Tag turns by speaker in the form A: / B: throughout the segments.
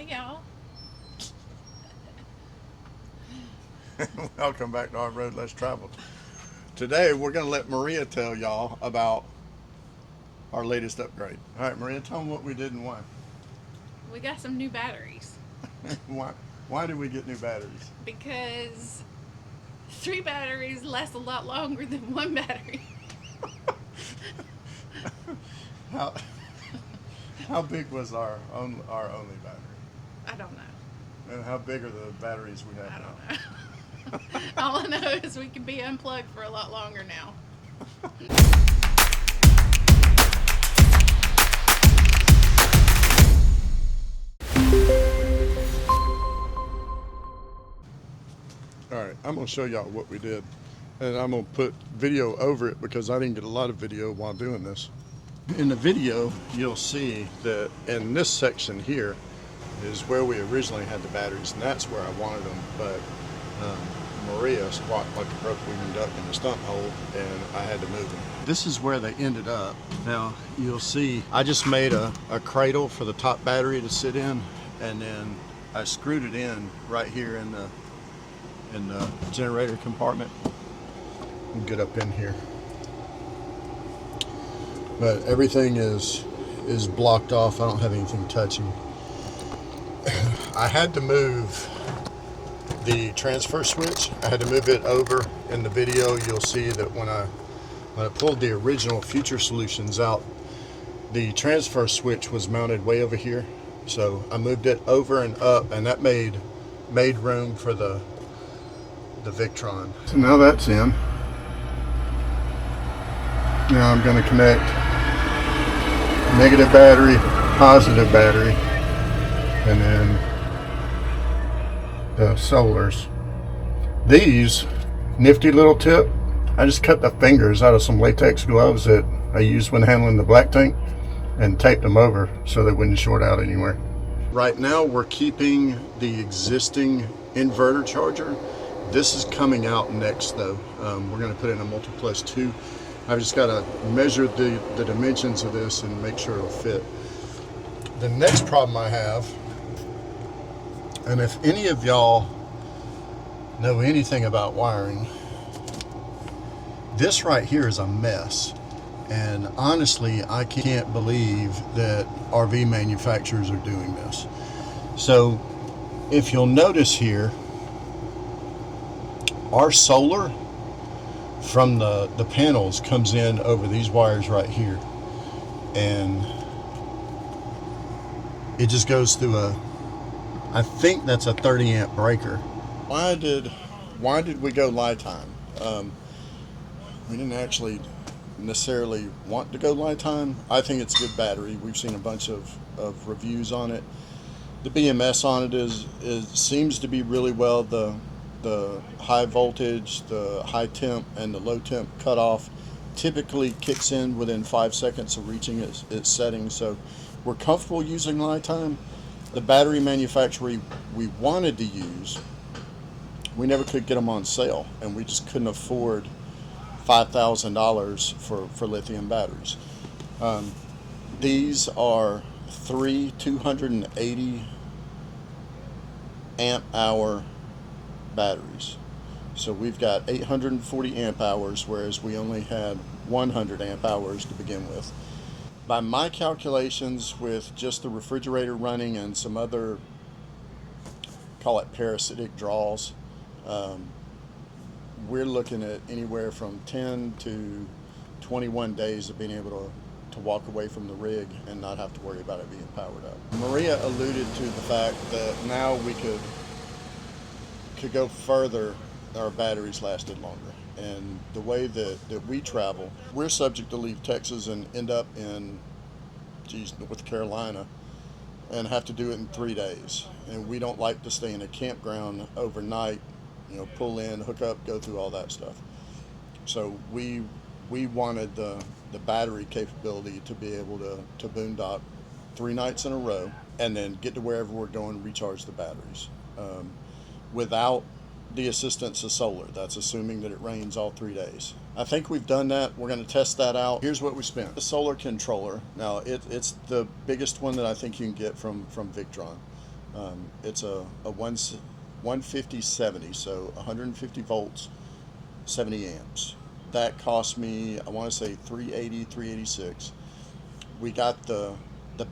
A: Hey y'all.
B: Welcome back to Our Road Less Traveled. Today we're going to let Maria tell y'all about our latest upgrade. All right, Maria, tell them what we did and why.
A: We got some new batteries
B: why? Why did we get new batteries?
A: because 3 batteries last a lot longer than 1 battery.
B: How how big was our only battery?
A: I don't know.
B: And how big are the batteries we have
A: I
B: now?
A: don't know. All I know is we can be unplugged for a lot longer now.
B: All right, I'm going to show y'all what we did. And I'm going to put video over it because I didn't get a lot of video while doing this. In the video, you'll see that in this section here is where we originally had the batteries, and that's where I wanted them. But Maria squawked like a broke winged duck in the stump hole, and I had to move them. This is where they ended up. Now, you'll see I just made a cradle for the top battery to sit in, and then I screwed it in right here in the generator compartment. Get up in here, but everything is blocked off. I don't have anything touching. I had to move the transfer switch. I had to move it over. In the video, you'll see that when I pulled the original Future Solutions out, the transfer switch was mounted way over here. So I moved it over and up, and that made room for the Victron. So now that's in. Now I'm going to connect negative battery, positive battery, and then the solars. These, nifty little tip, I just cut the fingers out of some latex gloves that I used when handling the black tank and taped them over so they wouldn't short out anywhere. Right now we're keeping the existing inverter charger. This is coming out next though. We're going to put in a Multiplex 2. I've just got to measure the dimensions of this and make sure it'll fit. The next problem I have, and if any of y'all know anything about wiring, this right here is a mess. And honestly, I can't believe that RV manufacturers are doing this. So if you'll notice here, our solar from the panels comes in over these wires right here, and it just goes through I think that's a 30 amp breaker. Why did we go LiTime? We didn't actually necessarily want to go LiTime. I think it's a good battery. We've seen a bunch of reviews on it. The BMS on it seems to be really well. The high voltage, the high temp, and the low temp cutoff typically kicks in within 5 seconds of reaching its setting. So we're comfortable using LiTime. The battery manufacturer we wanted to use, we never could get them on sale, and we just couldn't afford $5,000 for lithium batteries. These are 3 280 amp hour batteries. So we've got 840 amp hours, whereas we only had 100 amp hours to begin with. By my calculations, with just the refrigerator running and some other, call it parasitic draws, we're looking at anywhere from 10 to 21 days of being able to walk away from the rig and not have to worry about it being powered up. Maria alluded to the fact that now we could go further. Our batteries lasted longer, and the way that we travel, we're subject to leave Texas and end up in North Carolina and have to do it in 3 days, and we don't like to stay in a campground overnight, pull in, hook up, go through all that stuff. So we wanted the battery capability to be able to boondock 3 nights in a row and then get to wherever we're going, recharge the batteries. Without the assistance of solar. That's assuming that it rains all 3 days. I think we've done that. We're going to test that out. Here's what we spent. The solar controller. Now, it's the biggest one that I think you can get from Victron. It's a 150/70, so 150 volts, 70 amps. That cost me, I want to say 380, 386. We got the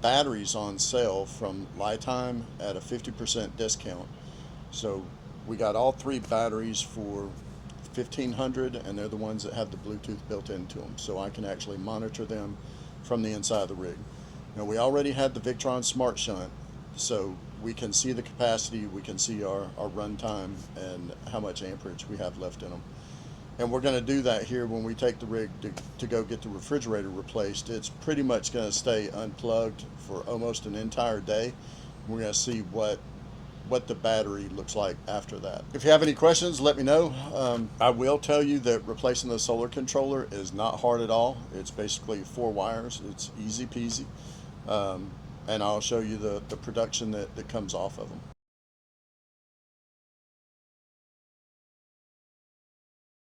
B: batteries on sale from LiTime at a 50% discount. So we got all three batteries for 1500, and they're the ones that have the Bluetooth built into them, so I can actually monitor them from the inside of the rig. Now, we already had the Victron Smart Shunt, so we can see the capacity, we can see our run time and how much amperage we have left in them. And we're going to do that here when we take the rig to go get the refrigerator replaced. It's pretty much going to stay unplugged for almost an entire day. We're going to see what the battery looks like after that. If you have any questions, let me know. I will tell you that replacing the solar controller is not hard at all. It's basically 4 wires. It's easy peasy. And I'll show you the production that comes off of them.